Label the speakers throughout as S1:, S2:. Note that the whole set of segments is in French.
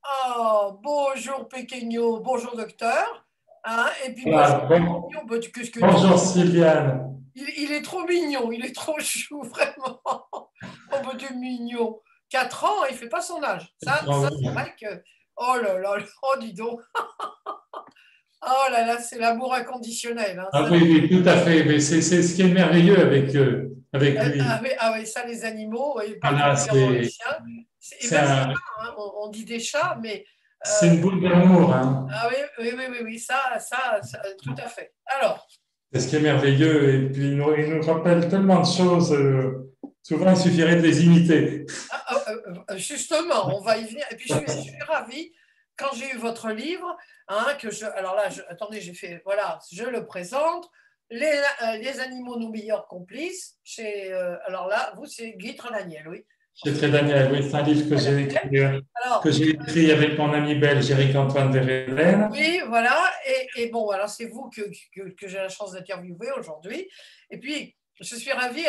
S1: Oh, bonjour Péquegno, bonjour docteur. Hein, et puis moi, c'est
S2: Voilà. Bon-
S1: mignon. Bah, qu'est-ce que tu
S2: bonjour
S1: dis?
S2: Sylviane.
S1: Il est trop mignon, il est trop chou, vraiment. Oh, bah, du mignon. 4 ans, il fait pas son âge. Ça c'est vrai que. Oh là là, oh dis donc. Oh là là, c'est l'amour inconditionnel. Hein,
S2: Ah
S1: ça,
S2: oui, oui, tout à fait. Mais c'est ce qui est merveilleux avec lui.
S1: ah oui, ça, les animaux, et
S2: Voilà,
S1: particulièrement les chiens. Et
S2: c'est
S1: même les
S2: un-
S1: chats, hein, on dit des chats, mais.
S2: c'est
S1: euh,
S2: une boule d'amour, hein.
S1: ah oui, oui, oui, oui, oui, ça, tout à fait. Alors.
S2: C'est ce qui est merveilleux. Et puis, il nous rappelle tellement de choses. Souvent, il suffirait de les imiter.
S1: Justement, on va y venir. Et puis, je suis ravie quand j'ai eu votre livre, hein, alors là, attendez, j'ai fait, voilà, je le présente. Les animaux, nos meilleurs complices. Alors là, vous, c'est Guy Daniel, oui.
S2: C'est très Daniel, oui, c'est un livre que
S1: Alors,
S2: j'ai écrit avec mon ami belge Éric-Antoine Verheulen.
S1: oui, voilà. Et bon, alors c'est vous que j'ai la chance d'interviewer aujourd'hui. Et puis, je suis ravie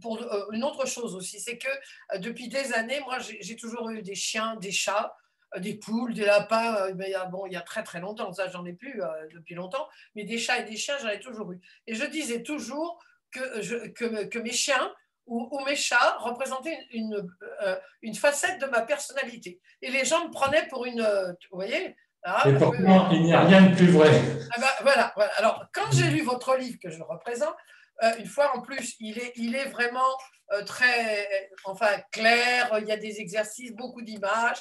S1: pour une autre chose aussi, c'est que depuis des années, moi, j'ai toujours eu des chiens, des chats, des poules, des lapins. Mais bon, il y a très très longtemps, ça, j'en ai plus depuis longtemps. Mais des chats et des chiens, j'en ai toujours eu. Et je disais toujours que mes chiens ou mes chats représentaient une facette de ma personnalité. Et les gens me prenaient pour une, vous voyez,
S2: Et
S1: ah,
S2: pourtant, il n'y a rien de plus vrai.
S1: ah ben, voilà, voilà. Alors, quand j'ai lu votre livre que je représente, une fois en plus, il est vraiment très, enfin, clair. Il y a des exercices, beaucoup d'images.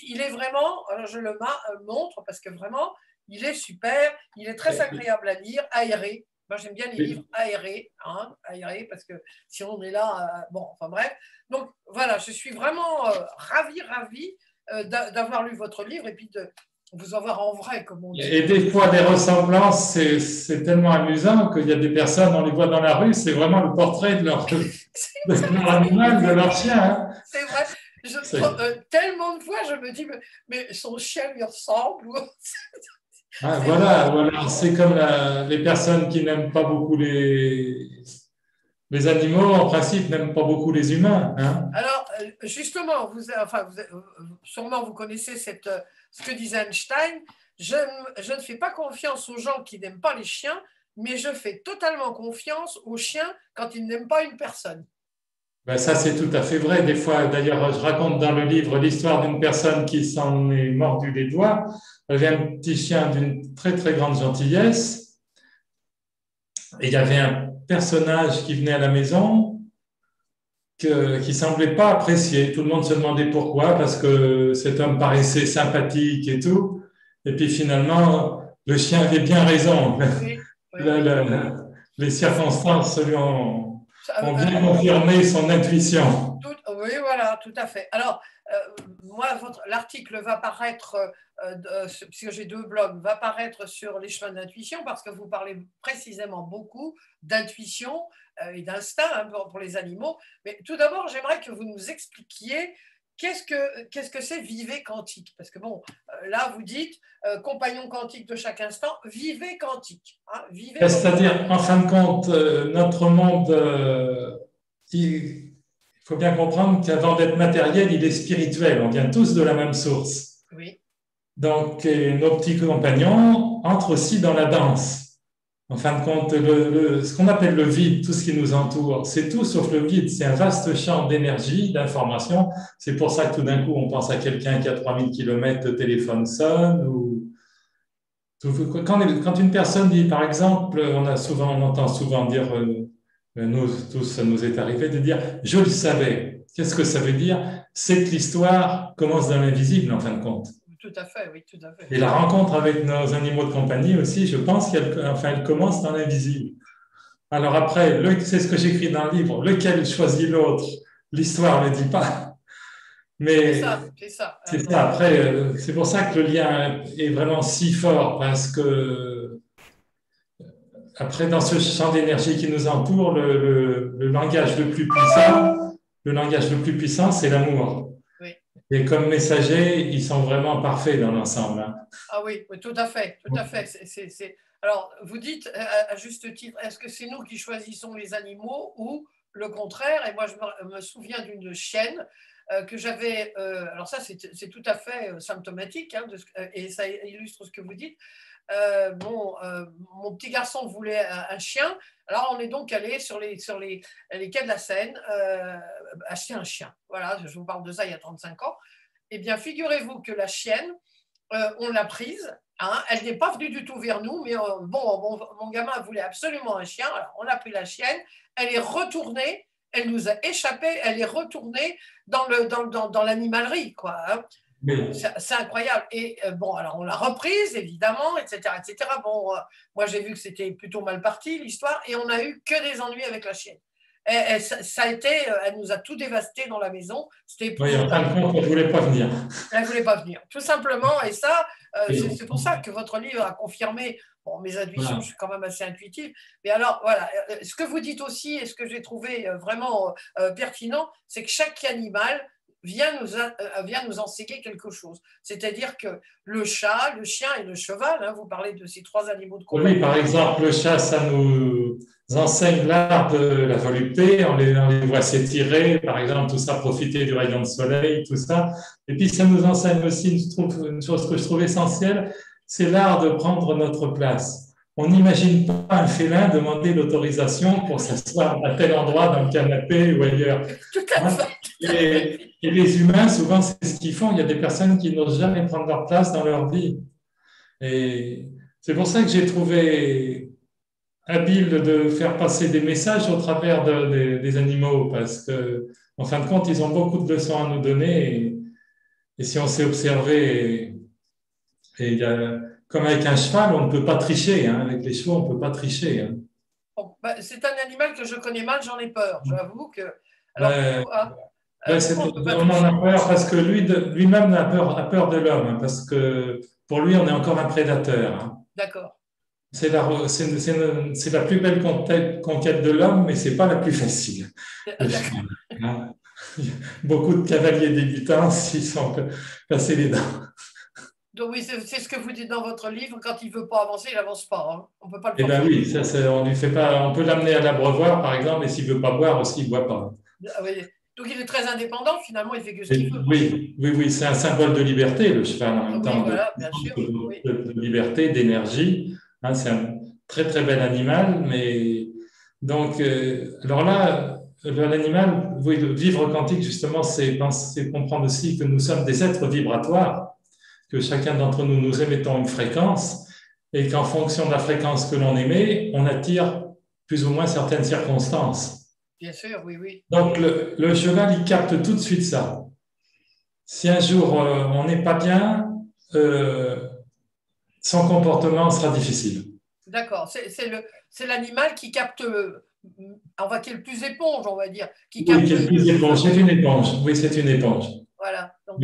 S1: Il est vraiment, alors je le montre parce que vraiment, il est super. Il est très agréable à lire, aéré. Moi, j'aime bien les livres aérés, hein, aérés, parce que si on est là, bon, enfin bref. Donc voilà, je suis vraiment ravie d'avoir lu votre livre et puis de vous avoir en vrai, comme on dit.
S2: Et des fois, des ressemblances, c'est tellement amusant qu'il y a des personnes, on les voit dans la rue, c'est vraiment le portrait de leur animal, de leur chien, hein.
S1: C'est vrai. Tellement de fois, je me dis, mais son chien lui ressemble.
S2: Ah,
S1: C'est vrai.
S2: voilà, voilà. C'est comme les personnes qui n'aiment pas beaucoup les animaux, en principe, n'aiment pas beaucoup les humains, hein.
S1: Alors, justement, enfin, sûrement vous connaissez ce que disait Einstein. Je ne fais pas confiance aux gens qui n'aiment pas les chiens, mais je fais totalement confiance aux chiens quand ils n'aiment pas une personne.
S2: Ben, ça, c'est tout à fait vrai. Des fois, d'ailleurs, je raconte dans le livre l'histoire d'une personne qui s'en est mordu les doigts. Elle avait un petit chien d'une très, très grande gentillesse. Et il y avait un personnage qui venait à la maison qui semblait pas apprécier. Tout le monde se demandait pourquoi, parce que cet homme paraissait sympathique et tout. Et puis finalement, le chien avait bien raison.
S1: Oui, oui,
S2: Le-
S1: oui.
S2: le- les circonstances ont
S1: Euh,
S2: bien confirmé son intuition.
S1: Oui, voilà, tout à fait. Alors, moi, l'article va paraître, puisque j'ai 2 blogs, va paraître sur les chemins d'intuition, parce que vous parlez précisément beaucoup d'intuition et d'instinct, hein, pour les animaux. Mais tout d'abord, j'aimerais que vous nous expliquiez qu'est-ce que c'est vivez quantique. Parce que bon, là, vous dites compagnon quantique de chaque instant, vivez quantique. Hein, vivez votre.
S2: C'est-à-dire, en fin de compte, notre monde, il faut bien comprendre qu'avant d'être matériel, il est spirituel. On vient tous de la même source.
S1: Oui,
S2: Donc, nos petits compagnons entrent aussi dans la danse. En fin de compte, ce qu'on appelle le vide, tout ce qui nous entoure, c'est tout sauf le vide. C'est un vaste champ d'énergie, d'information. C'est pour ça que tout d'un coup, on pense à quelqu'un qui a 3000 kilomètres, le téléphone sonne. Quand une personne dit, par exemple, on entend souvent dire, nous tous, ça nous est arrivé de dire, je le savais. Qu'est-ce que ça veut dire? C'est que l'histoire commence dans l'invisible, en fin de compte.
S1: tout à fait, oui, tout à fait.
S2: Et la rencontre avec nos animaux de compagnie aussi, je pense elle commence dans l'invisible. Alors après, c'est ce que j'écris dans le livre, lequel choisit l'autre, l'histoire ne le dit pas.
S1: C'est
S2: Mais
S1: ça, c'est ça.
S2: c'est ça, après, c'est pour ça que le lien est vraiment si fort, parce que après, dans ce champ d'énergie qui nous entoure, le langage le plus puissant, c'est l'amour.
S1: Oui.
S2: Et comme messagers, ils sont vraiment parfaits dans l'ensemble, hein.
S1: Ah oui, oui, tout à fait, tout à fait. Alors, vous dites à juste titre, est-ce que c'est nous qui choisissons les animaux ou le contraire. Et moi, je me souviens d'une chienne que j'avais. Alors ça, c'est tout à fait symptomatique, hein, et ça illustre ce que vous dites. Mon petit garçon voulait un chien. Alors, on est donc allé sur les quais de la Seine acheter un chien. Voilà, je vous parle de ça il y a 35 ans. Eh bien, figurez-vous que la chienne, on l'a prise. Hein, elle n'est pas venue du tout vers nous, mais mon gamin voulait absolument un chien. Alors, on a pris la chienne. Elle est retournée. Elle nous a échappé. Elle est retournée dans l'animalerie, quoi. Hein. C'est incroyable. Et alors on l'a reprise, évidemment, etc. etc. Moi, j'ai vu que c'était plutôt mal parti, l'histoire, et on n'a eu que des ennuis avec la chienne. Ça a été, elle nous a tout dévasté dans la maison.
S2: Oui, en fin de compte, elle ne voulait pas venir.
S1: Elle ne voulait pas venir, tout simplement. Et ça, c'est pour ça que votre livre a confirmé mes intuitions. Voilà. Je suis quand même assez intuitive. Mais alors, voilà, ce que vous dites aussi, et ce que j'ai trouvé vraiment pertinent, c'est que chaque animal vient nous enseigner quelque chose. C'est-à-dire que le chat, le chien et le cheval, hein, vous parlez de ces trois animaux de compagnie.
S2: Oui, par exemple, le chat, ça nous enseigne l'art de la volupté, on les voit s'étirer, par exemple, tout ça, profiter du rayon de soleil, tout ça. Et puis, ça nous enseigne aussi une chose que je trouve essentielle, c'est l'art de prendre notre place. On n'imagine pas un félin demander l'autorisation pour s'asseoir à tel endroit dans le canapé ou ailleurs.
S1: Tout à fait.
S2: Et les humains, souvent, c'est ce qu'ils font. Il y a des personnes qui n'osent jamais prendre leur place dans leur vie. Et c'est pour ça que j'ai trouvé habile de faire passer des messages au travers des animaux, parce qu'en fin de compte, ils ont beaucoup de leçons à nous donner. Et si on s'est observé, et il y a, comme avec un cheval, on ne peut pas tricher. Hein. Avec les chevaux, on ne peut pas tricher. Hein.
S1: Bon, c'est un animal que je connais mal, j'en ai peur. J'avoue que...
S2: Alors, on en a peur parce que lui-même a peur de l'homme, hein, parce que pour lui, on est encore un prédateur. Hein.
S1: D'accord.
S2: C'est la plus belle conquête de l'homme, mais ce n'est pas la plus facile. Hein. Beaucoup de cavaliers débutants s'y sont cassés les dents.
S1: Donc oui, c'est ce que vous dites dans votre livre, quand il ne veut pas avancer, il n'avance pas. Hein. On peut pas le
S2: forcer. Eh bien oui, on lui fait pas. On peut l'amener à l'abreuvoir, par exemple, et s'il ne veut pas boire aussi, il ne boit pas.
S1: Ah oui. Donc il est très indépendant, finalement, il fait que ce qu'il veut.
S2: Oui, c'est un symbole de liberté, le cheval, en même temps.
S1: Voilà, bien sûr.
S2: De liberté, d'énergie. Hein, c'est un très, très bel animal, mais donc, alors là, l'animal, oui, le vivre quantique, justement, c'est comprendre aussi que nous sommes des êtres vibratoires, que chacun d'entre nous, nous émettons une fréquence, et qu'en fonction de la fréquence que l'on émet, on attire plus ou moins certaines circonstances.
S1: Bien sûr, oui, oui.
S2: Donc, le cheval, il capte tout de suite ça. Si un jour on n'est pas bien, son comportement sera difficile.
S1: D'accord. C'est l'animal qui capte, qui est le plus éponge, on va dire.
S2: Qui est le plus éponge. C'est une éponge. Oui, c'est une éponge.
S1: Voilà. Donc,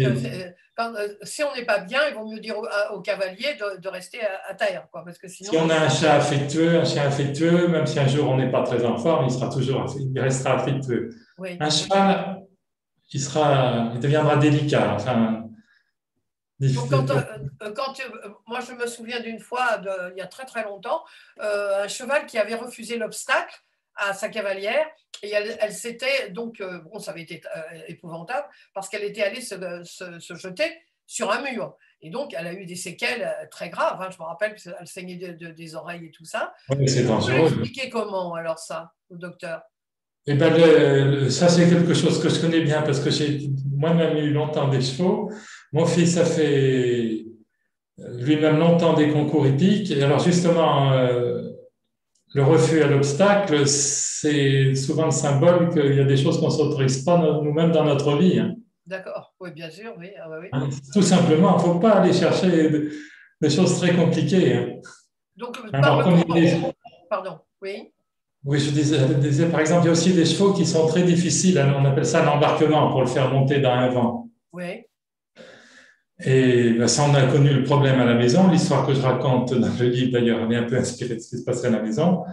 S1: si on n'est pas bien, il vaut mieux dire au cavalier de rester à terre, quoi, parce que sinon.
S2: Si on a un chien affectueux, même si un jour on n'est pas très en forme, il restera affectueux.
S1: Oui.
S2: Un cheval, il deviendra délicat. Enfin,
S1: donc moi, je me souviens d'une fois, il y a très très longtemps, un cheval qui avait refusé l'obstacle à sa cavalière, et elle s'était donc, ça avait été épouvantable, parce qu'elle était allée se jeter sur un mur. Et donc, elle a eu des séquelles très graves. Hein, je me rappelle qu'elle saignait des oreilles et tout ça.
S2: Oui, c'est dangereux.
S1: Vous expliquez comment, alors, ça, au docteur?
S2: Eh ben, ça, c'est quelque chose que je connais bien, parce que j'ai moi-même eu longtemps des chevaux. Mon fils a fait lui-même longtemps des concours hippiques. Et alors, justement, le refus à l'obstacle, c'est souvent le symbole qu'il y a des choses qu'on ne s'autorise pas nous-mêmes dans notre vie. Hein.
S1: D'accord, oui, bien sûr, oui. Ah, bah, oui.
S2: Hein, tout simplement, il ne faut pas aller chercher des choses très compliquées. Hein.
S1: Donc,
S2: pardon,
S1: oui.
S2: Oui, je disais, par exemple, il y a aussi des chevaux qui sont très difficiles. On appelle ça l'embarquement pour le faire monter dans un vent.
S1: Oui.
S2: Et ben, ça, on a connu le problème à la maison. L'histoire que je raconte dans le livre, d'ailleurs, elle est un peu inspirée de ce qui se passait à la maison.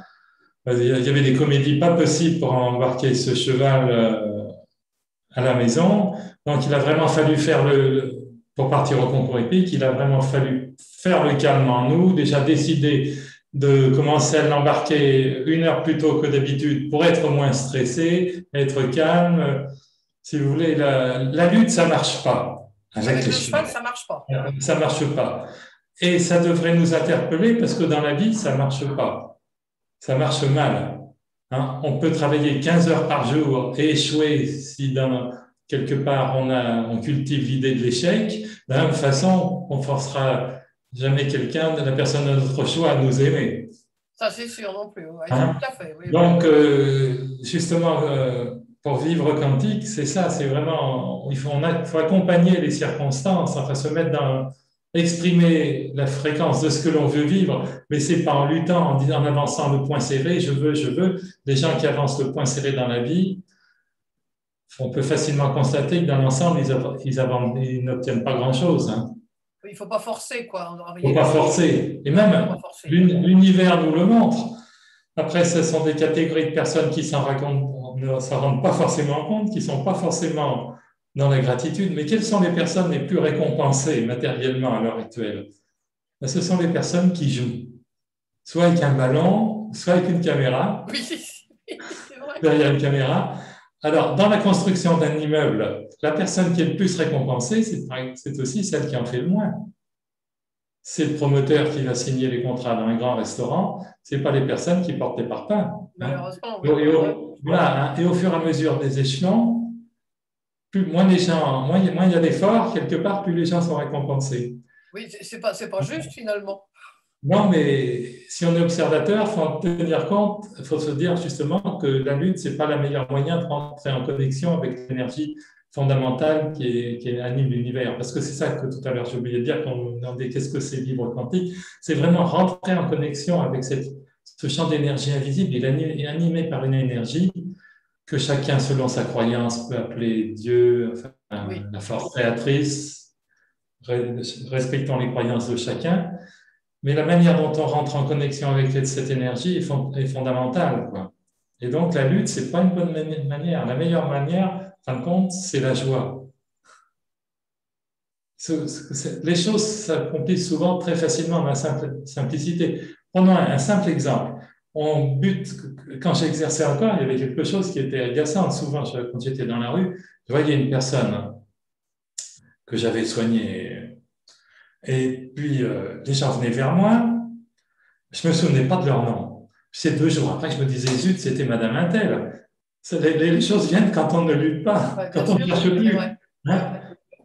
S2: Il y avait des comédies pas possibles pour embarquer ce cheval à la maison. Donc, il a vraiment fallu pour partir au concours épique, il a vraiment fallu faire le calme en nous, déjà décider de commencer à l'embarquer 1 heure plus tôt que d'habitude pour être moins stressé, être calme. Si vous voulez, la lutte, ça marche pas avec
S1: Avec
S2: les
S1: le cheval,
S2: chevaux.
S1: ça marche pas.
S2: Ça marche pas. Et ça devrait nous interpeller parce que dans la vie, ça marche pas. Ça marche mal. Hein. On peut travailler 15 heures par jour et échouer si quelque part on cultive l'idée de l'échec. De la même façon, on forcera jamais la personne de notre choix à nous aimer.
S1: Ça, c'est sûr non plus. Ouais,
S2: Hein.
S1: tout à fait. Oui,
S2: Donc, justement, pour vivre quantique, c'est ça, c'est vraiment, faut accompagner les circonstances, enfin se mettre exprimer la fréquence de ce que l'on veut vivre, mais c'est pas en luttant, en avançant le point serré, je veux. Les gens qui avancent le point serré dans la vie, on peut facilement constater que dans l'ensemble, ils n'obtiennent pas grand-chose. Hein.
S1: il ne faut pas forcer, quoi.
S2: Il ne faut pas forcer. Et
S1: Il ne faut
S2: même,
S1: pas forcer.
S2: l'univers nous le montre. Après, ce sont des catégories de personnes qui ne s'en rendent pas forcément compte, qui ne sont pas forcément dans la gratitude. Mais quelles sont les personnes les plus récompensées matériellement à l'heure actuelle? Ce sont les personnes qui jouent, soit avec un ballon, soit avec une caméra,
S1: Oui, c'est vrai.
S2: derrière une caméra. Alors, dans la construction d'un immeuble, la personne qui est le plus récompensée, c'est aussi celle qui en fait le moins. C'est le promoteur qui va signer les contrats dans un grand restaurant, ce n'est pas les personnes qui portent les parpaings.
S1: Malheureusement.
S2: Hein. Voilà, et au fur et à mesure des échelons, moins il y a d'efforts, quelque part, plus les gens sont récompensés.
S1: Oui, c'est pas juste finalement.
S2: Non, mais si on est observateur, il faut en tenir compte, il faut se dire justement que la lutte, ce n'est pas le meilleur moyen de rentrer en connexion avec l'énergie fondamentale qui anime l'univers. Parce que c'est ça que tout à l'heure j'ai oublié de dire quand on me demandait qu'est-ce que c'est vivre quantique, c'est vraiment rentrer en connexion avec ce champ d'énergie invisible. Il est animé par une énergie que chacun, selon sa croyance, peut appeler Dieu, enfin,
S1: Oui.
S2: la force créatrice, respectant les croyances de chacun. Mais la manière dont on rentre en connexion avec cette énergie est fondamentale, quoi. Et donc, la lutte, ce n'est pas une bonne manière. La meilleure manière, en fin de compte, c'est la joie. Les choses s'accomplissent souvent très facilement dans la simplicité. Prenons un simple exemple. Quand j'exerçais encore, il y avait quelque chose qui était agaçant. Souvent, quand j'étais dans la rue, je voyais une personne que j'avais soignée. Et puis, les gens venaient vers moi. Je ne me souvenais pas de leur nom. C'est 2 jours après que je me disais, zut, c'était Madame Intel. Les choses viennent quand on ne lutte pas,
S1: Ouais,
S2: quand on ne cherche plus.
S1: Ouais.
S2: Hein.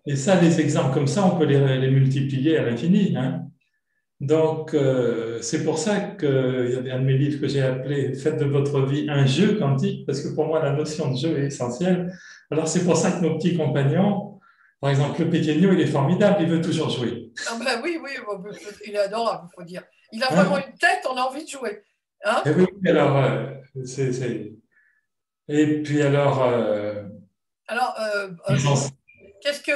S2: Et ça, les exemples comme ça, on peut les multiplier à l'infini. Hein. Donc, c'est pour ça qu'il y avait un de mes livres que j'ai appelé « Faites de votre vie un jeu quantique », parce que pour moi, la notion de jeu est essentielle. Alors, c'est pour ça que nos petits compagnons, par exemple, le Péqueno, il est formidable, il veut toujours jouer.
S1: Ah ben oui, il est adorable, il faut dire. Il a vraiment une tête, on a envie de jouer. Hein?
S2: Et oui, alors, et puis alors,
S1: qu'est-ce que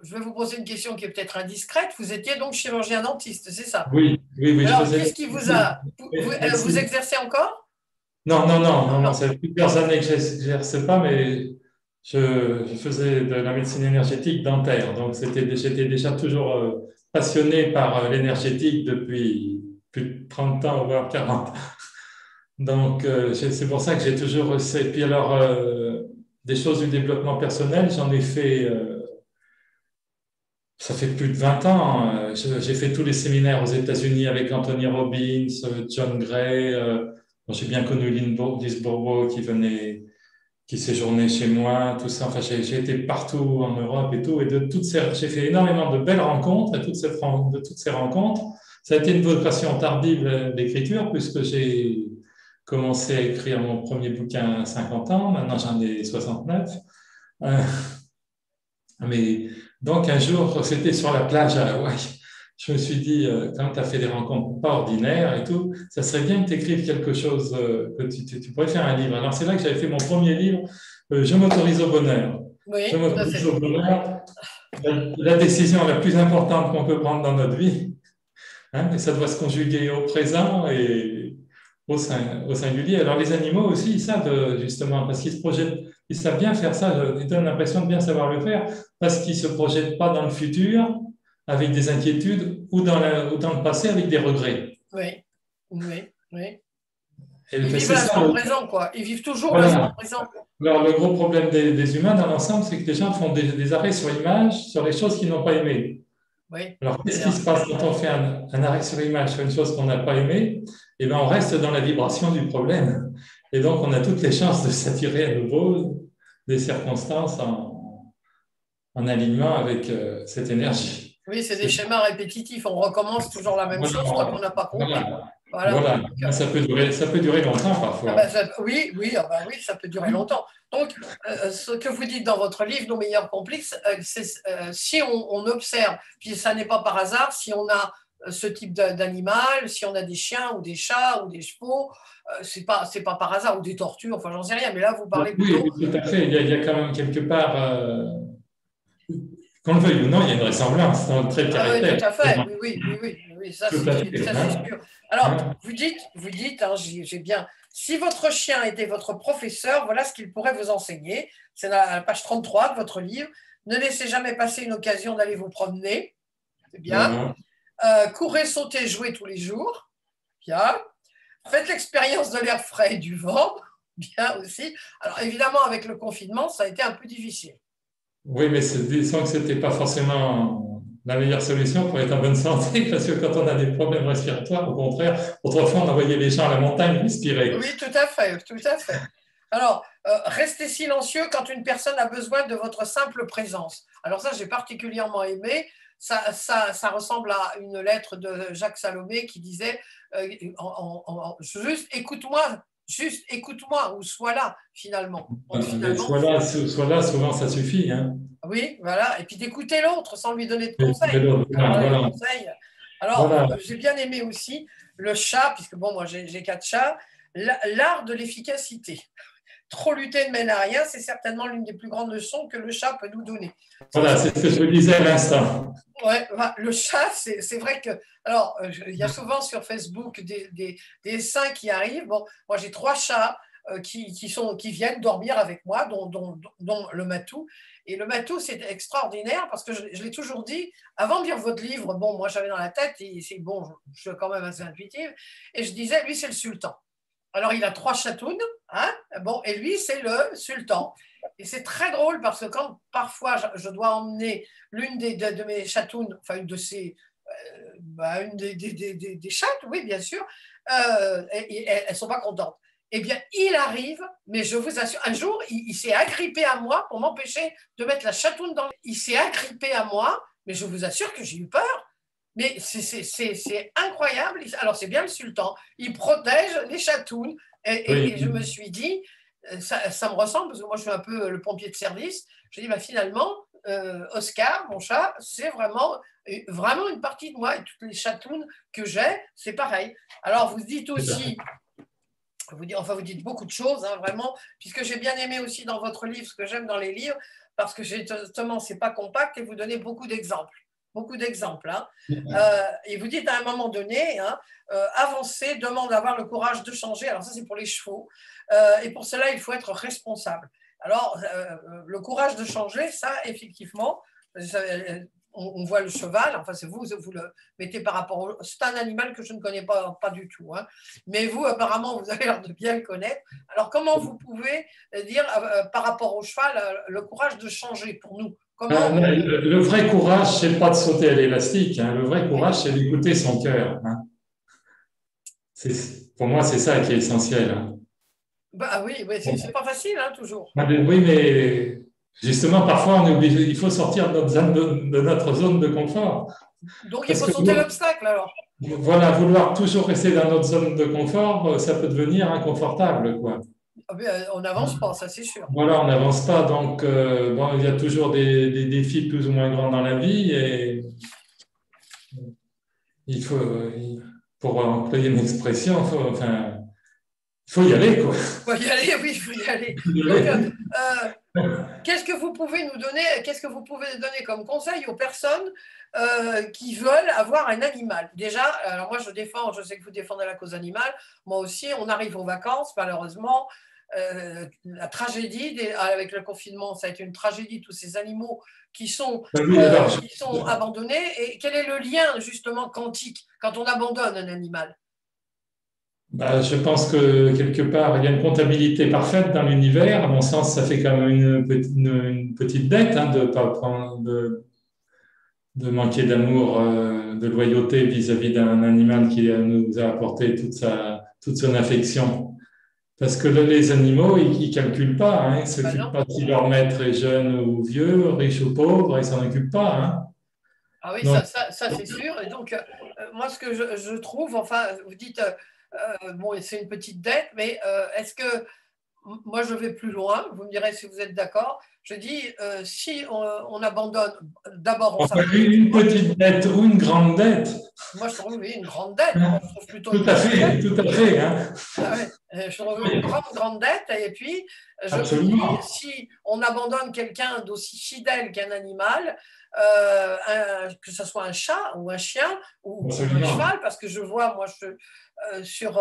S1: je vais vous poser une question qui est peut-être indiscrète. Vous étiez donc chirurgien dentiste, c'est ça?
S2: Oui.
S1: Alors, qu'est-ce qui vous a... Vous exercez encore?
S2: Non, ça fait plusieurs années que je n'exerce pas, mais je faisais de la médecine énergétique dentaire. Donc, j'étais déjà toujours passionné par l'énergétique depuis plus de 30 ans, voire 40. Donc, c'est pour ça que j'ai toujours... Et puis alors, des choses du développement personnel, j'en ai fait... ça fait plus de 20 ans. J'ai fait tous les séminaires aux États-Unis avec Anthony Robbins, John Gray. J'ai bien connu Lynn Bourbeau qui séjournait chez moi, tout ça. Enfin, j'ai été partout en Europe et tout. Et j'ai fait énormément de belles rencontres. Et de toutes ces rencontres, ça a été une vocation tardive d'écriture puisque j'ai commencé à écrire mon premier bouquin à 50 ans. Maintenant, j'en ai 69. Mais donc, un jour, c'était sur la plage à Hawaï. Je me suis dit, quand tu as fait des rencontres pas ordinaires et tout, ça serait bien que tu écrives quelque chose, que tu pourrais faire un livre. Alors, c'est là que j'avais fait mon premier livre, Je m'autorise au bonheur.
S1: Oui,
S2: Je m'autorise au bonheur, la décision la plus importante qu'on peut prendre dans notre vie. Hein, et ça doit se conjuguer au présent et au singulier. Alors, les animaux aussi, ils savent justement, parce qu'ils se projettent, ils savent bien faire ça, ils donnent l'impression de bien savoir le faire, parce qu'ils ne se projettent pas dans le futur avec des inquiétudes ou dans le passé avec des regrets.
S1: Oui. Oui, oui.
S2: Et
S1: Ils vivent
S2: c'est ça,
S1: l'instant présent, quoi. Ils vivent toujours l'instant
S2: voilà.
S1: présent.
S2: Alors, le gros problème des humains dans l'ensemble, c'est que les gens font des arrêts sur image sur les choses qu'ils n'ont pas aimées.
S1: Oui,
S2: Alors, qu'est-ce
S1: c'est
S2: qui
S1: vrai.
S2: se passe quand on fait un arrêt sur image sur une chose qu'on n'a pas aimée? Eh bien, on reste dans la vibration du problème. Et donc, on a toutes les chances de s'attirer à nouveau des circonstances en alignement avec cette énergie.
S1: Oui, c'est des schémas répétitifs. On recommence toujours la même chose tant qu'on n'a pas compris.
S2: Voilà.
S1: Voilà.
S2: Voilà. Ça peut durer longtemps parfois.
S1: Oui, oui, oui, ça peut durer longtemps. Donc, ce que vous dites dans votre livre, Nos meilleurs complices, c'est si on observe, puis ça n'est pas par hasard, si on a ce type d'animal, si on a des chiens ou des chats ou des chevaux, c'est pas par hasard, ou des tortues, enfin j'en sais rien, mais là vous parlez
S2: Oui,
S1: plutôt.
S2: oui, tout à fait. Il y a quand même quelque part, qu'on le veuille ou non, il y a une ressemblance dans le trait de
S1: Ah oui,
S2: caractère.
S1: tout à fait. Oui, oui, oui, oui, oui, ça
S2: Tout à fait.
S1: c'est
S2: Hein?
S1: sûr. Alors,
S2: Hein?
S1: vous dites, hein, j'ai bien, si votre chien était votre professeur, voilà ce qu'il pourrait vous enseigner. C'est dans la page 33 de votre livre. Ne laissez jamais passer une occasion d'aller vous promener. C'est bien.
S2: Voilà.
S1: Courez, sautez, jouez tous les jours. Bien. Faites l'expérience de l'air frais et du vent. Bien aussi. Alors, évidemment, avec le confinement, ça a été un peu difficile.
S2: Oui, mais disons que ce n'était pas forcément la meilleure solution pour être en bonne santé, parce que quand on a des problèmes respiratoires, au contraire, autrefois, on envoyait les gens à la montagne respirer.
S1: Oui, tout à fait, tout à fait. Alors, restez silencieux quand une personne a besoin de votre simple présence. Alors ça, j'ai particulièrement aimé. Ça ressemble à une lettre de Jacques Salomé qui disait juste écoute-moi, ou sois là, finalement. Donc,
S2: Mais
S1: finalement,
S2: soit là, souvent, ça suffit. Hein.
S1: oui, voilà. Et puis d'écouter l'autre sans lui donner de
S2: Mais
S1: conseils. Alors là, les
S2: voilà.
S1: conseils. Alors,
S2: Voilà.
S1: j'ai bien aimé aussi le chat, puisque bon, moi j'ai 4 chats, l'art de l'efficacité. Trop lutter ne mène à rien, c'est certainement l'une des plus grandes leçons que le chat peut nous donner.
S2: Voilà, c'est ce que je disais à l'instant.
S1: Ouais, le chat, c'est vrai que. Alors, il y a souvent sur Facebook des dessins qui arrivent. Bon, moi, j'ai 3 chats qui viennent dormir avec moi, dont le matou. Et le matou, c'est extraordinaire parce que je l'ai toujours dit, avant de lire votre livre, bon, moi, j'avais dans la tête, et c'est bon, je suis quand même assez intuitive, et je disais, lui, c'est le sultan. Alors, il a 3 chatounes, hein, bon, et lui, c'est le sultan. Et c'est très drôle parce que quand parfois je dois emmener l'une de mes chatounes, enfin une de ces, une des chattes, oui, bien sûr, et elles ne sont pas contentes. Eh bien, il arrive, mais je vous assure, un jour, il s'est agrippé à moi pour m'empêcher de mettre la chatoune dans. Il s'est agrippé à moi, mais je vous assure que j'ai eu peur. Mais c'est incroyable. Alors, c'est bien le sultan. Il protège les chatounes. Et je me
S2: Oui.
S1: suis dit, ça me ressemble, parce que moi, je suis un peu le pompier de service. Je dis, bah, finalement, Oscar, mon chat, c'est vraiment une partie de moi. Et toutes les chatounes que j'ai, c'est pareil. Alors, vous dites aussi, vous dites beaucoup de choses, hein, vraiment, puisque j'ai bien aimé aussi dans votre livre, ce que j'aime dans les livres, parce que justement, c'est pas compact et vous donnez beaucoup d'exemples. Beaucoup d'exemples. Hein. Et vous dites à un moment donné, hein, avancer demande d'avoir le courage de changer. Alors ça, c'est pour les chevaux. Et pour cela, il faut être responsable. Alors, le courage de changer, ça, effectivement, on voit le cheval, enfin, c'est vous le mettez par rapport au. C'est un animal que je ne connais pas du tout. Hein. Mais vous, apparemment, vous avez l'air de bien le connaître. Alors, comment vous pouvez dire, par rapport au cheval, le courage de changer pour nous? Comment
S2: Le vrai courage, c'est pas de sauter à l'élastique. Hein. Le vrai courage, c'est d'écouter son cœur. Hein. Pour moi, c'est ça qui est essentiel. Hein.
S1: Bah oui, oui c'est pas facile, hein, toujours.
S2: Oui, mais justement, parfois, on est obligé, il faut sortir de notre zone de confort.
S1: Donc, il
S2: Parce
S1: faut
S2: que
S1: sauter l'obstacle, alors.
S2: voilà, vouloir toujours rester dans notre zone de confort, ça peut devenir inconfortable, quoi.
S1: On n'avance pas, ça c'est sûr.
S2: Voilà, on n'avance pas. Donc, bon, il y a toujours des défis plus ou moins grands dans la vie et il faut, pour employer une expression, il faut y aller, quoi.
S1: Il faut y aller, oui, il faut y aller. Donc, qu'est-ce que vous pouvez comme conseil aux personnes qui veulent avoir un animal? Déjà, alors moi je sais que vous défendez la cause animale, moi aussi, on arrive aux vacances, malheureusement, la tragédie, avec le confinement, ça a été une tragédie, tous ces animaux qui sont abandonnés. Et quel est le lien, justement, quantique, quand on abandonne un animal?
S2: Bah, je pense que quelque part, il y a une comptabilité parfaite dans l'univers. À mon sens, ça fait quand même une petite dette hein, de pas prendre, de manquer d'amour, de loyauté vis-à-vis d'un animal qui nous a apporté toute son affection. Parce que les animaux, ils ne calculent pas, hein, ils ne
S1: Bah
S2: s'occupent
S1: non.
S2: pas si leur maître est jeune ou vieux, riche ou pauvre, ils ne s'en occupent pas. Hein.
S1: Ah oui,
S2: Donc,
S1: ça c'est sûr. Et donc, moi, ce que je trouve, enfin, vous dites, bon, c'est une petite dette, mais est-ce que moi, je vais plus loin, vous me direz si vous êtes d'accord. Je dis, si on abandonne, d'abord, on
S2: enfin,
S1: s'abandonne.
S2: une petite dette ou une grande dette,
S1: Moi, je trouve oui, une grande dette. Moi,
S2: hein.
S1: je trouve plutôt
S2: Tout
S1: une
S2: à
S1: grande dette.
S2: fait, tout à fait. Hein.
S1: Ah ouais, je trouve une grande, grande dette. Et puis, je me dis,
S2: Absolument.
S1: si on abandonne quelqu'un d'aussi fidèle qu'un animal, que ce soit un chat ou un chien ou un
S2: Absolument.
S1: cheval, parce que je vois, moi, sur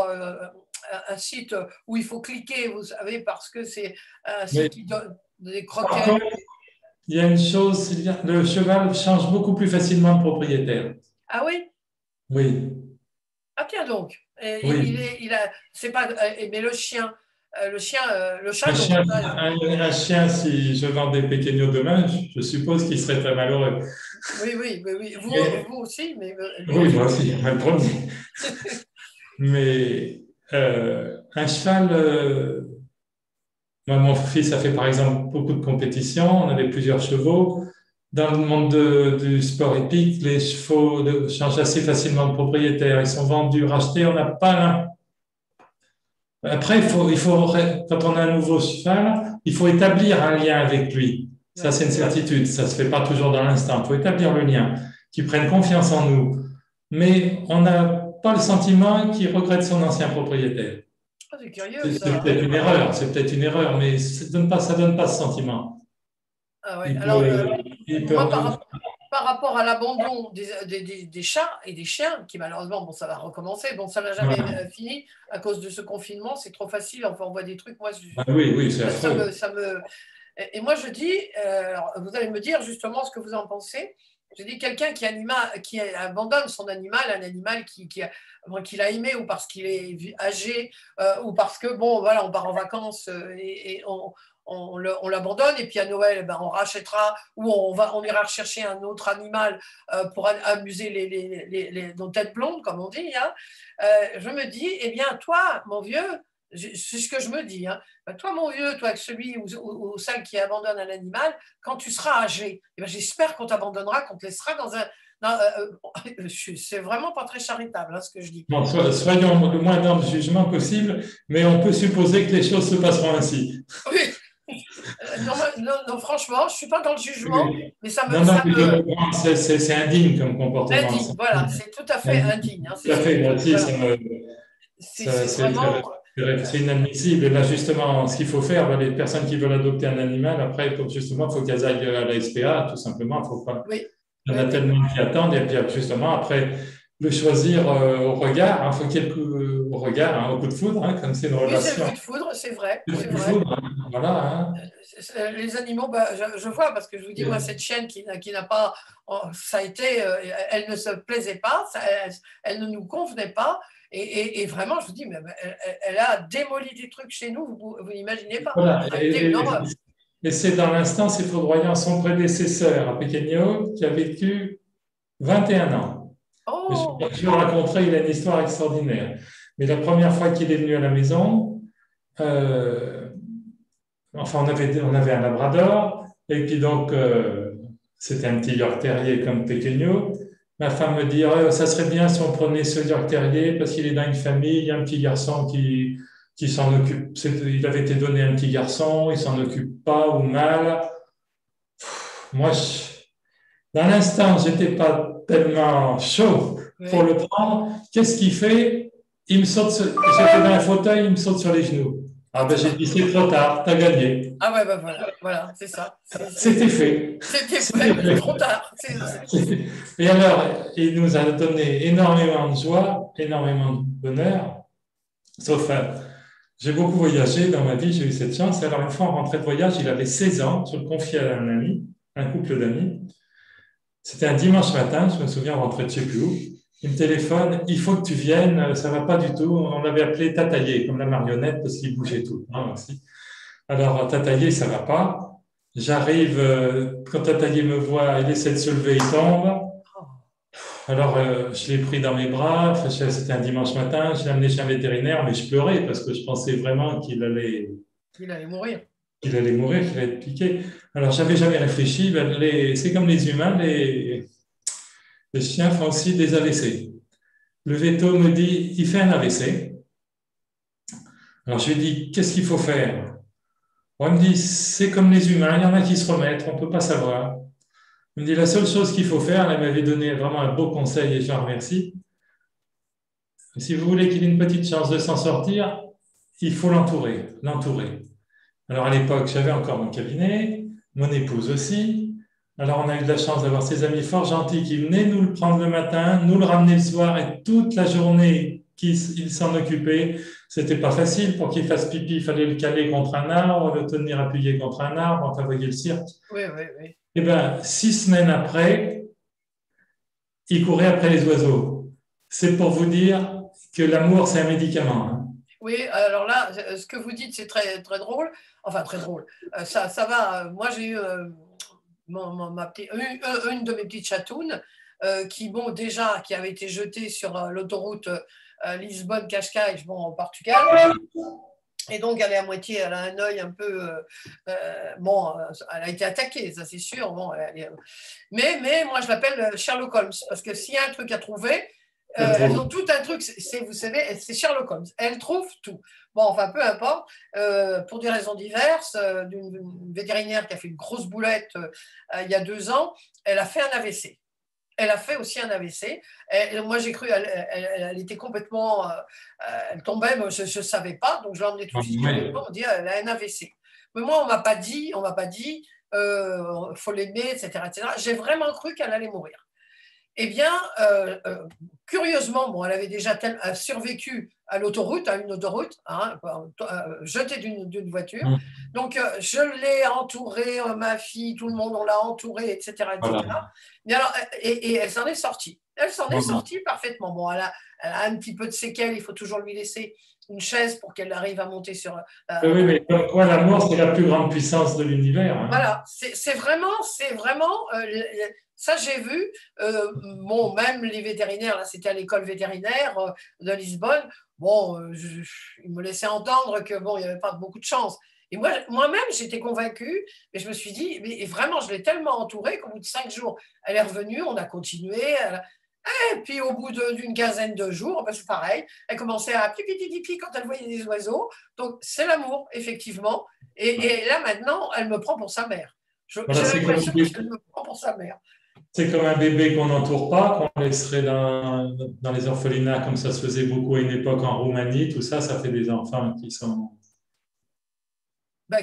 S1: un site où il faut cliquer, vous savez, parce que c'est un
S2: Mais
S1: site qui donne des
S2: par
S1: croquettes.
S2: contre, il y a une chose, le cheval change beaucoup plus facilement de propriétaire.
S1: Ah oui?
S2: Oui,
S1: Ah tiens donc. Et
S2: oui.
S1: c'est pas, mais le chien, le chat
S2: Un
S1: non.
S2: chien, un chien, si je vendais Péqueno demain, je suppose qu'il serait très malheureux.
S1: Oui, oui, oui, oui. Vous
S2: Mais,
S1: aussi, mais lui
S2: oui,
S1: aussi.
S2: moi aussi, le premier. Mais un cheval, moi, mon fils a fait par exemple beaucoup de compétitions, on avait plusieurs chevaux. Dans le monde du sport hippique, les chevaux changent assez facilement de propriétaire. Ils sont vendus, rachetés, on n'a pas l'un. Après, quand on a un nouveau cheval, il faut établir un lien avec lui. Ça,
S1: Ouais.
S2: c'est une certitude. Ça se fait pas toujours dans l'instant. Il faut établir le lien, qu'il prenne confiance en nous. Mais on n'a pas le sentiment qu'il regrette son ancien propriétaire.
S1: Ah, c'est curieux
S2: C'est
S1: ça, hein.
S2: peut-être une erreur, c'est peut-être une erreur, mais ça donne pas ce sentiment.
S1: Ah ouais.
S2: Il
S1: Alors,
S2: peut, il peut,
S1: moi, par rapport à l'abandon des chats et des chiens, qui malheureusement, bon, ça va recommencer, bon, ça n'a jamais
S2: voilà.
S1: fini à cause de ce confinement, c'est trop facile, enfin, on voit des trucs, moi,
S2: Ah oui, oui, c'est affreux.
S1: et moi, je dis, alors, vous allez me dire justement ce que vous en pensez. Je dis quelqu'un qui abandonne son animal, un animal qu'il a aimé ou parce qu'il est âgé ou parce que, bon, voilà, on part en vacances et on l'abandonne et puis à Noël, eh ben, on rachètera ou on ira rechercher un autre animal pour amuser nos têtes blondes, comme on dit. Hein. Je me dis, eh bien, toi, mon vieux, c'est ce que je me dis. Hein. Ben, toi, mon vieux, toi, celui ou celle qui abandonne un animal, quand tu seras âgé, eh ben, j'espère qu'on t'abandonnera, qu'on te laissera dans un. C'est vraiment pas très charitable, hein, ce que je dis.
S2: Bon, soyons le moins dans le jugement possible, mais on peut supposer que les choses se passeront ainsi.
S1: Oui. Non, non, non, franchement, je ne suis pas dans le jugement,
S2: Oui.
S1: mais
S2: Non, non, mais je comprends, c'est indigne comme comportement.
S1: indigne. Voilà, c'est tout à fait
S2: Indigne.
S1: indigne. Hein, c'est
S2: Tout à
S1: ce que
S2: fait,
S1: je
S2: moi
S1: dis.
S2: aussi,
S1: Voilà.
S2: ça,
S1: C'est vraiment.
S2: c'est inadmissible. Et là, justement, ce qu'il faut faire, ben, les personnes qui veulent adopter un animal, après, justement, il faut qu'elles aillent à la SPA, tout simplement. Faut pas,
S1: Oui,
S2: il y en
S1: oui,
S2: a
S1: oui.
S2: tellement qui attendent. Et puis, justement, après, le choisir au regard, il faut qu'il y ait au regard, hein, au coup de foudre, hein, comme c'est une
S1: Oui, c'est le
S2: relation.
S1: coup de foudre, c'est vrai,
S2: Le
S1: c'est
S2: coup de
S1: vrai.
S2: foudre, hein, voilà. Hein.
S1: Les animaux, bah, je vois, parce que je vous dis, moi, cette chienne qui n'a pas. Ça a été. Elle ne se plaisait pas, elle ne nous convenait pas. Et vraiment, je vous dis, mais elle a démoli des trucs chez nous, vous n'imaginez pas.
S2: Voilà.
S1: Ça a été une horreur.
S2: Et c'est dans l'instant, c'est foudroyant. Son prédécesseur à Pequeño, qui a vécu 21 ans.
S1: Oh,
S2: Je vous raconterai, il a une histoire extraordinaire. Mais la première fois qu'il est venu à la maison, euh, enfin, on avait un labrador, et puis donc, c'était un petit York Terrier comme Pequeño. Ma femme me dit, oh, ça serait bien si on prenait ce York Terrier parce qu'il est dans une famille, il y a un petit garçon qui s'en occupe. Il avait été donné à un petit garçon, il s'en occupe pas ou mal. Moi, dans l'instant, j'étais pas tellement chaud pour
S1: oui.
S2: le prendre. Qu'est-ce qu'il fait? J'étais dans un fauteuil, il me saute sur les genoux. Ah ben j'ai dit, c'est trop tard, t'as gagné.
S1: Ah ouais, ben voilà, voilà, c'est ça.
S2: C'était fait.
S1: C'était
S2: C'était
S1: fait, mais
S2: fait.
S1: trop tard.
S2: Et alors, il nous a donné énormément de joie, énormément de bonheur. Sauf, j'ai beaucoup voyagé dans ma vie, j'ai eu cette chance. Alors, une fois en rentrée de voyage, il avait 16 ans, je le confiais à un ami, un couple d'amis. C'était un dimanche matin, je me souviens, on rentrait de je ne sais plus où. il me téléphone, il faut que tu viennes, ça va pas du tout. On l'avait appelé Tataillé, comme la marionnette, parce qu'il bougeait tout le temps aussi. Alors, Tataillé, ça va pas. J'arrive, quand Tataillé me voit, il essaie de se lever, il tombe. Alors, je l'ai pris dans mes bras, enfin, c'était un dimanche matin, je l'ai amené chez un vétérinaire, mais je pleurais parce que je pensais vraiment
S1: Il allait mourir.
S2: qu'il allait mourir, qu'il allait être piqué. Alors, j'avais jamais réfléchi, ben, c'est comme les humains, les chiens font aussi des AVC. Le veto me dit, il fait un AVC. Alors, je lui dis, qu'est-ce qu'il faut faire? Bon, il me dit, c'est comme les humains, il y en a qui se remettent, on ne peut pas savoir. Il me dit, la seule chose qu'il faut faire, elle m'avait donné vraiment un beau conseil et je l'en remercie. Si vous voulez qu'il ait une petite chance de s'en sortir, il faut l'entourer, l'entourer. Alors à l'époque, j'avais encore mon cabinet, mon épouse aussi. Alors on a eu de la chance d'avoir ces amis fort gentils qui venaient nous le prendre le matin, nous le ramener le soir et toute la journée ils s'en occupaient. C'était pas facile pour qu'il fasse pipi, il fallait le caler contre un arbre, le tenir appuyé contre un arbre, enfin voyez le cirque.
S1: Oui, oui, oui.
S2: Eh bien, 6 semaines après, il courait après les oiseaux. C'est pour vous dire que l'amour, c'est un médicament. Hein.
S1: Oui, alors là, ce que vous dites, c'est très, très drôle. Enfin, très drôle. Ça va. Moi, j'ai eu une de mes petites chatounes qui avait été jetée sur l'autoroute Lisbonne-Cascais, bon, au Portugal. Et donc, elle a un œil un peu. Elle a été attaquée, ça c'est sûr. Bon, mais moi, je l'appelle Sherlock Holmes, parce que s'il y a un truc à trouver, elles ont tout un truc, vous savez, c'est Sherlock Holmes. Elles trouvent tout. Bon, enfin, peu importe. Pour des raisons diverses, d'une vétérinaire qui a fait une grosse boulette il y a 2 ans, elle a fait un AVC. Elle a fait aussi un AVC. Moi, j'ai cru, elle était complètement. Elle tombait, mais je ne savais pas. Donc, je l'ai emmenée tout de suite. On dit elle a un AVC. Mais moi, on ne m'a pas dit, faut l'aimer, etc., etc. J'ai vraiment cru qu'elle allait mourir. Eh bien, curieusement, bon, elle avait déjà survécu à l'autoroute, à une autoroute, hein, jetée d'une voiture. Donc, je l'ai entourée, ma fille, tout le monde, on l'a entourée, etc., etc. Voilà. Mais alors, et elle s'en est sortie. Elle s'en est sortie parfaitement. Bon, elle a un petit peu de séquelles, il faut toujours lui laisser une chaise pour qu'elle arrive à monter sur.
S2: Oui, mais comme quoi l'amour, c'est la plus grande puissance de l'univers. Hein.
S1: Voilà, c'est vraiment. Ça, j'ai vu, même les vétérinaires, là, c'était à l'école vétérinaire de Lisbonne, bon, ils me laissaient entendre que, bon, il n'y avait pas beaucoup de chance. Et moi-même, j'étais convaincue, mais je me suis dit, mais vraiment, je l'ai tellement entourée qu'au bout de 5 jours, elle est revenue, on a continué. Et puis, au bout d'une quinzaine de jours, ben, c'est pareil, elle commençait à pipi quand elle voyait des oiseaux. Donc, c'est l'amour, effectivement. Et là, maintenant, elle me prend pour sa mère. J'ai l'impression qu'elle me prend pour sa mère.
S2: C'est comme un bébé qu'on n'entoure pas, qu'on laisserait dans les orphelinats, comme ça se faisait beaucoup à une époque en Roumanie, tout ça, ça fait des enfants qui sont...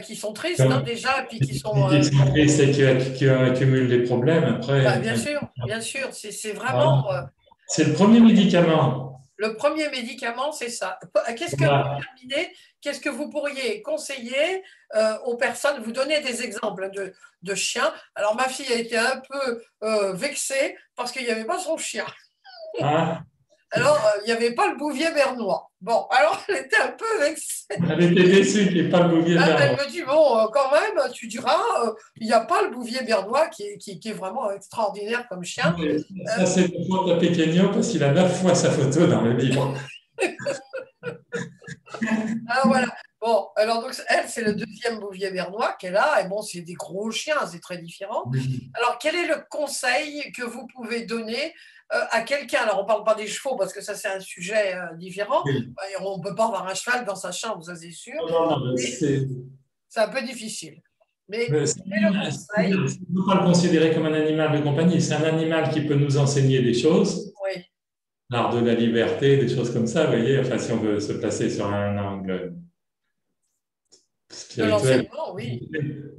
S1: Qui sont tristes, hein, déjà, puis qui sont...
S2: Qui sont tristes et qui accumulent des problèmes après.
S1: Bien sûr, c'est vraiment...
S2: c'est le premier médicament.
S1: Le premier médicament, c'est ça. Qu'est-ce que, pour terminer, qu'est-ce que vous pourriez conseiller aux personnes? Vous donnez des exemples de chiens. Alors, ma fille a été un peu vexée parce qu'il n'y avait pas son chien.
S2: Ah.
S1: Alors, il n'y avait pas le bouvier bernois. Bon, alors, elle était un peu vexée.
S2: Elle était déçue qu'il n'y ait pas le bouvier bernois.
S1: Elle me dit, bon, quand même, tu diras, il n'y a pas le bouvier bernois qui est vraiment extraordinaire comme chien.
S2: Ça, c'est une faute à Pequeño parce qu'il a 9 fois sa photo dans le livre.
S1: Alors, voilà. Bon, alors, donc, elle, c'est le deuxième bouvier bernois qu'elle a. Et bon, c'est des gros chiens, c'est très différent. Alors, quel est le conseil que vous pouvez donner à quelqu'un? Alors, on ne parle pas des chevaux parce que ça, c'est un sujet différent. On ne peut pas avoir un cheval dans sa chambre, ça, c'est sûr.
S2: Non, c'est
S1: un peu difficile. Mais
S2: il ne faut pas le considérer comme un animal de compagnie. C'est un animal qui peut nous enseigner des choses.
S1: Oui.
S2: L'art de la liberté, des choses comme ça, vous voyez, enfin, si on veut se placer sur un angle spirituel.
S1: Oui.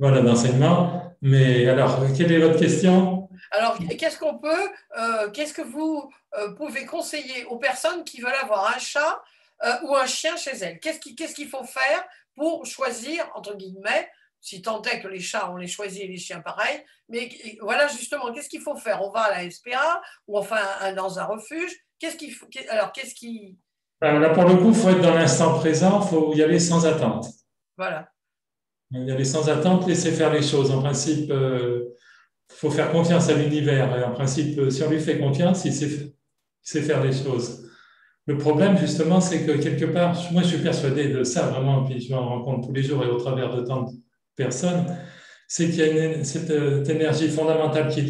S2: Voilà, d'enseignement. Mais alors, quelle est votre question?
S1: Alors, qu'est-ce que vous pouvez conseiller aux personnes qui veulent avoir un chat ou un chien chez elles? Qu'est-ce qu'il faut faire pour choisir, entre guillemets, si tant est que les chats, on les choisit et les chiens pareil, mais voilà justement, qu'est-ce qu'il faut faire? On va à la SPA ou enfin dans un refuge. Alors, qu'est-ce qui…
S2: Là, pour le coup, il faut être dans l'instant présent, il faut y aller sans attente.
S1: Voilà.
S2: Y aller sans attente, laisser faire les choses. En principe, il faut faire confiance à l'univers. Et en principe, si on lui fait confiance, il sait faire les choses. Le problème, justement, c'est que quelque part, moi, je suis persuadé de ça vraiment, puis je m'en rends compte tous les jours et au travers de tant de personnes, c'est qu'il y a cette énergie fondamentale qui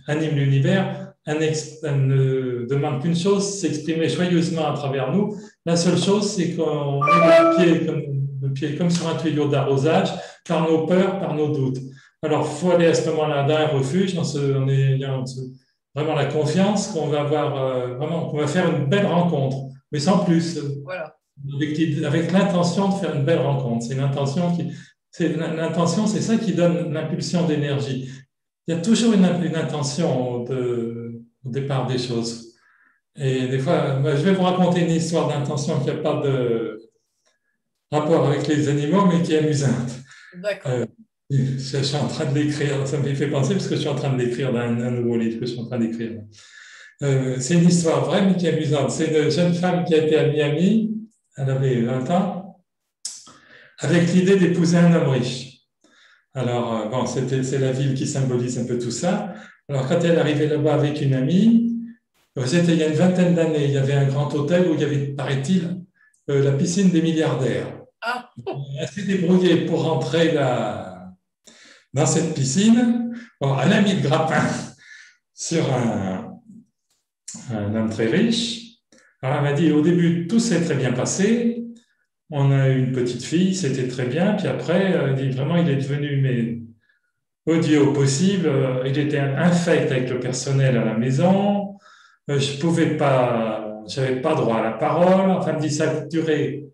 S2: anime l'univers. Elle ne demande qu'une chose, s'exprimer joyeusement à travers nous. La seule chose, c'est qu'on met le pied comme sur un tuyau d'arrosage, par nos peurs, par nos doutes. Alors, il faut aller à ce moment-là dans un refuge, en ayant vraiment la confiance qu'on va avoir, vraiment, qu'on va faire une belle rencontre, mais sans plus.
S1: Voilà.
S2: Avec l'intention de faire une belle rencontre. C'est l'intention, c'est ça qui donne l'impulsion d'énergie. Il y a toujours une intention au départ des choses. Et des fois, je vais vous raconter une histoire d'intention qui n'a pas de rapport avec les animaux, mais qui est amusante.
S1: D'accord.
S2: Je suis en train de l'écrire, ça me fait penser parce que je suis en train de l'écrire dans un nouveau livre que je suis en train d'écrire. C'est une histoire vraie, mais qui est amusante. C'est une jeune femme qui a été à Miami, elle avait 20 ans, avec l'idée d'épouser un homme riche. Alors, bon, c'est la ville qui symbolise un peu tout ça. Alors, quand elle est arrivée là-bas avec une amie, c'était il y a une vingtaine d'années, il y avait un grand hôtel où il y avait, paraît-il, la piscine des milliardaires.
S1: Ah.
S2: Elle s'est débrouillée pour rentrer dans cette piscine. Bon, elle a mis le grappin sur un homme très riche. Alors, elle m'a dit, au début, tout s'est très bien passé. On a eu une petite fille, c'était très bien. Puis après, elle dit, vraiment, il est devenu odieux au possible. Il était infect avec le personnel à la maison. Je pouvais pas, j'avais pas droit à la parole. Enfin, elle me dit, ça a duré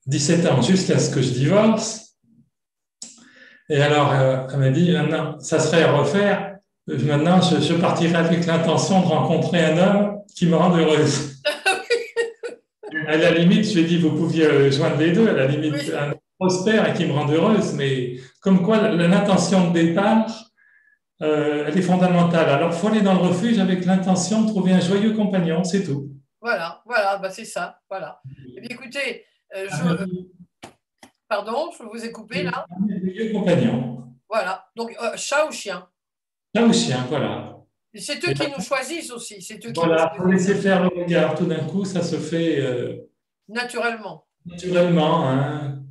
S2: 17 ans jusqu'à ce que je divorce. Et alors, elle m'a dit, maintenant, ça serait à refaire. Maintenant, je partirai avec l'intention de rencontrer un homme qui me rende heureuse. À la limite, je lui ai dit, vous pouviez joindre les deux. À la limite, oui. Un homme prospère et qui me rende heureuse. Mais comme quoi, l'intention de départ, elle est fondamentale. Alors, il faut aller dans le refuge avec l'intention de trouver un joyeux compagnon, c'est tout.
S1: Voilà, bah c'est ça. Voilà. Eh bien, écoutez, pardon, je vous ai coupé là.
S2: Un joyeux compagnon.
S1: Voilà. Donc, chat ou chien?
S2: Chat ou chien, voilà.
S1: C'est eux qui nous choisissent aussi.
S2: Voilà, il faut laisser faire le regard. Tout d'un coup, ça se fait
S1: naturellement.
S2: Naturellement, hein,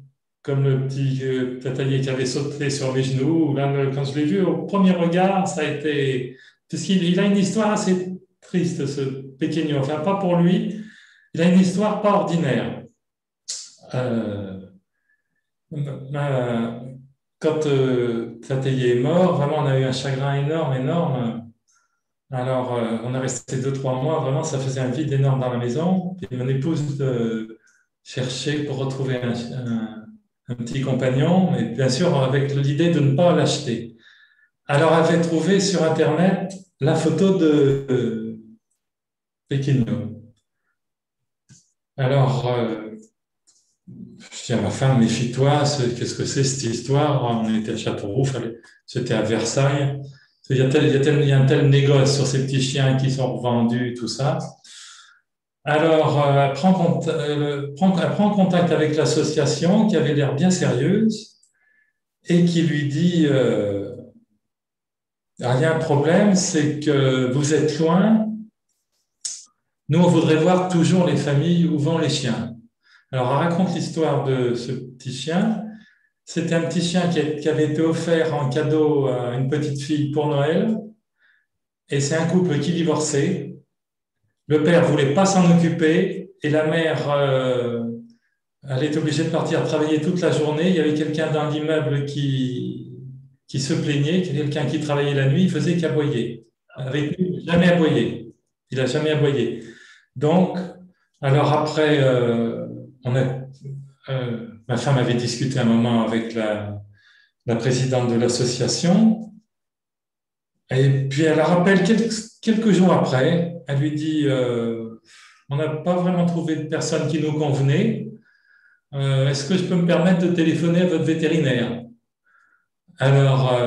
S2: comme le petit Tataillé qui avait sauté sur mes genoux. Là, quand je l'ai vu au premier regard, ça a été… Parce qu'il a une histoire assez triste, ce Péquignon. Enfin, pas pour lui. Il a une histoire pas ordinaire. Quand Tataillé est mort, vraiment, on a eu un chagrin énorme. Alors, on est resté 2-3 mois, vraiment, ça faisait un vide énorme dans la maison. Et mon épouse cherchait pour retrouver un petit compagnon, mais bien sûr avec l'idée de ne pas l'acheter. Alors, elle avait trouvé sur Internet la photo de Pékino. Alors, je dis à ma femme, méfie-toi, qu'est-ce que c'est cette histoire? On était à Châteauroux, c'était à Versailles. Il y a un tel négoce sur ces petits chiens qui sont revendus, tout ça. Alors, elle prend contact avec l'association qui avait l'air bien sérieuse et qui lui dit il y a un problème, c'est que vous êtes loin. Nous, on voudrait voir toujours les familles où vont les chiens. Alors, elle raconte l'histoire de ce petit chien. C'était un petit chien qui avait été offert en cadeau à une petite fille pour Noël. Et c'est un couple qui divorçait. Le père ne voulait pas s'en occuper et la mère, elle était obligée de partir travailler toute la journée. Il y avait quelqu'un dans l'immeuble qui se plaignait, quelqu'un qui travaillait la nuit, il faisait qu'aboyer. Avec nous, jamais aboyé. Il n'a jamais aboyé. Donc, alors après, ma femme avait discuté un moment avec la présidente de l'association. Et puis, elle la rappelle quelques jours après. Elle lui dit on n'a pas vraiment trouvé de personne qui nous convenait. Est-ce que je peux me permettre de téléphoner à votre vétérinaire? Alors,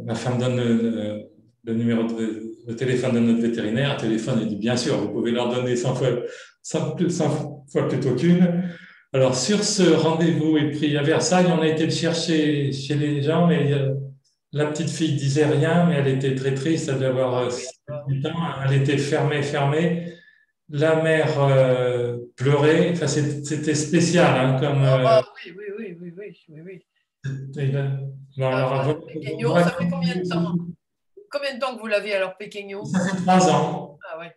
S2: ma femme donne le numéro le téléphone de notre vétérinaire. Le téléphone, il dit bien sûr, vous pouvez leur donner 100 fois plutôt qu'une. Alors, sur ce rendez-vous est pris à Versailles, on a été le chercher chez les gens, mais la petite fille disait rien, mais elle était très triste, elle devait avoir 8 ans, elle était fermée. La mère pleurait, enfin, c'était spécial, hein, comme.
S1: Oui, oui, oui, oui, oui, oui, oui.
S2: Bon, alors,
S1: Pequeño, ça fait combien de temps? Combien de temps que vous l'avez alors, Pequeño?
S2: ça fait 3 ans.
S1: Ah ouais.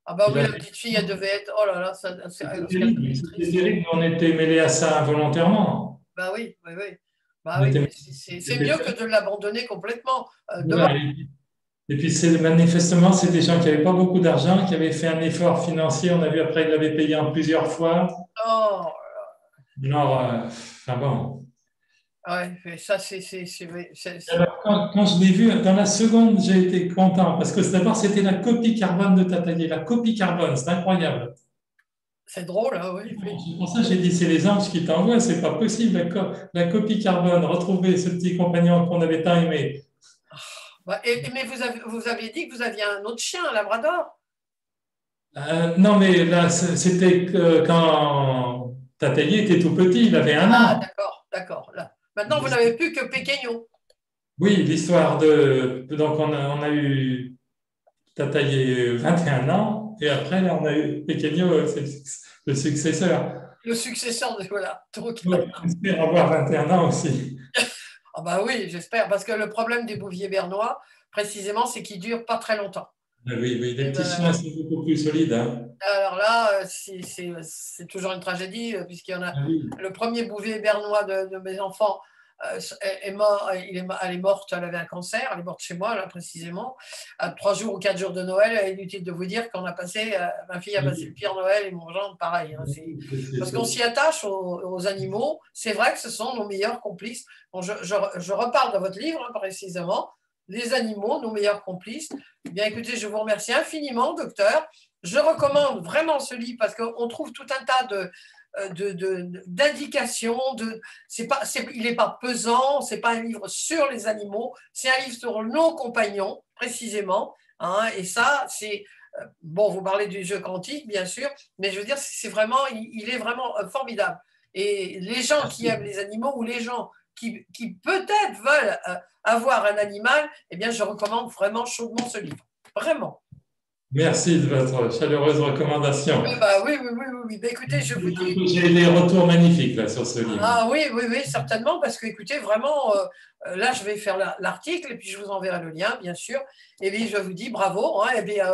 S1: Ah bah oui, la petite fille, elle devait être. Oh là là,
S2: C'était terrible, on était mêlés à ça involontairement.
S1: Bah oui, oui, oui. Bah
S2: On
S1: oui,
S2: était-
S1: mais c'est mieux que de l'abandonner complètement.
S2: Voilà. Et puis, manifestement, c'est des gens qui n'avaient pas beaucoup d'argent, qui avaient fait un effort financier. On a vu après, ils l'avaient payé en plusieurs fois.
S1: Oh,
S2: Alors, enfin bon.
S1: ouais, mais ça,
S2: Alors, quand je l'ai vu, dans la seconde, j'ai été content parce que d'abord, c'était la copie carbone de Tataillé. La copie carbone, c'est incroyable.
S1: c'est drôle, hein, oui, oui.
S2: C'est pour ça que j'ai dit, c'est les anges qui t'envoient, c'est pas possible. La copie carbone, retrouver ce petit compagnon qu'on avait tant aimé.
S1: Bah, mais vous aviez dit que vous aviez un autre chien, un labrador.
S2: Non, mais là, c'était quand Tataillé était tout petit, il avait 1 an.
S1: Ah, d'accord, d'accord. Là. Maintenant, vous n'avez plus que Pequeño.
S2: Oui, l'histoire de. Donc, on a eu Tataillé 21 ans, et après, là, on a eu Pequeño, c'est le successeur.
S1: Le successeur de. Voilà. Donc,
S2: Ouais, j'espère avoir 21 ans aussi.
S1: ah bah oui, j'espère. Parce que le problème des bouviers bernois, précisément, c'est qu'ils ne durent pas très longtemps.
S2: Oui, oui, les
S1: Et
S2: petits
S1: ben,
S2: chiens sont beaucoup plus solides. Hein.
S1: alors là, c'est toujours une tragédie, puisqu'il y en a.
S2: Ah oui.
S1: Le premier bouvier bernois de mes enfants est mort, elle est morte, elle avait un cancer, elle est morte chez moi, là, précisément. À 3 jours ou 4 jours de Noël, inutile de vous dire qu'on a passé, ma fille a passé le pire Noël et mon gendre, pareil. Hein, parce qu'on s'y attache aux animaux, c'est vrai que ce sont nos meilleurs complices. Bon, je reparle de votre livre, hein, précisément. Les animaux, nos meilleurs complices. Eh bien, écoutez, je vous remercie infiniment, docteur. Je recommande vraiment ce livre parce qu'on trouve tout un tas d'indications. Il n'est pas pesant, ce n'est pas un livre sur les animaux, c'est un livre sur nos compagnons, précisément. Hein, et ça, c'est. Bon, vous parlez du jeu quantique, bien sûr, mais je veux dire, il est vraiment formidable. Et les gens qui aiment les animaux ou les gens qui peut-être veulent avoir un animal, eh bien, je recommande vraiment chaudement ce livre. Vraiment.
S2: Merci de votre chaleureuse recommandation.
S1: Bah, oui, oui, oui, oui, oui. Bah, écoutez, je vous dis.
S2: J'ai des retours magnifiques là, sur ce livre.
S1: Ah oui, oui, oui, certainement, parce que, écoutez, vraiment, là, je vais faire l'article et puis je vous enverrai le lien, bien sûr. Et puis, je vous dis bravo. Hein, et bien,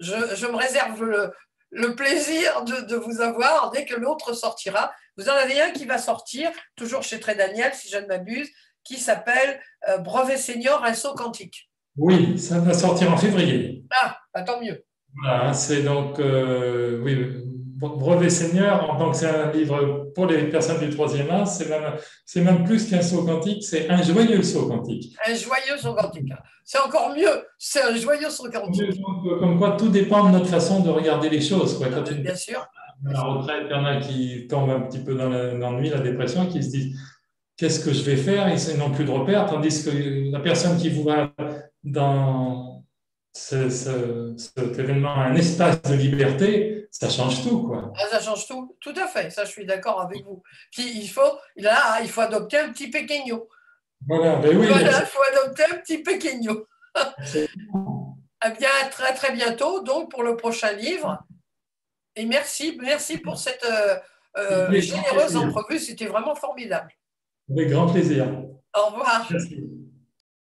S1: je me réserve le plaisir de vous avoir dès que l'autre sortira. Vous en avez un qui va sortir, toujours chez Très Daniel, si je ne m'abuse, qui s'appelle Brevet Senior, un saut quantique.
S2: Oui, ça va sortir en février.
S1: Ah, bah, tant mieux.
S2: Voilà, c'est donc, oui, Brevet Seigneur, donc c'est un livre pour les personnes du 3e âge, c'est même plus qu'un saut quantique, c'est un joyeux saut quantique.
S1: Un joyeux saut quantique. C'est encore mieux, c'est un joyeux saut quantique.
S2: Donc, comme quoi, tout dépend de notre façon de regarder les choses. Quoi. Quand
S1: Bien sûr.
S2: À la retraite, il y en a qui tombent un petit peu dans l'ennui, la dépression, qui se disent qu'est-ce que je vais faire? Ils n'ont plus de repères, tandis que la personne qui voit dans cet événement un espace de liberté, ça change tout. Quoi.
S1: Ah, ça change tout, tout à fait, ça je suis d'accord avec vous. Puis il faut adopter un petit pequeño.
S2: Voilà, ben oui.
S1: Voilà, il faut adopter un petit pequeño. Eh bien, très très bientôt, donc pour le prochain livre. Et merci pour cette généreuse entrevue, c'était vraiment formidable.
S2: Avec grand plaisir.
S1: Au revoir.
S2: Merci.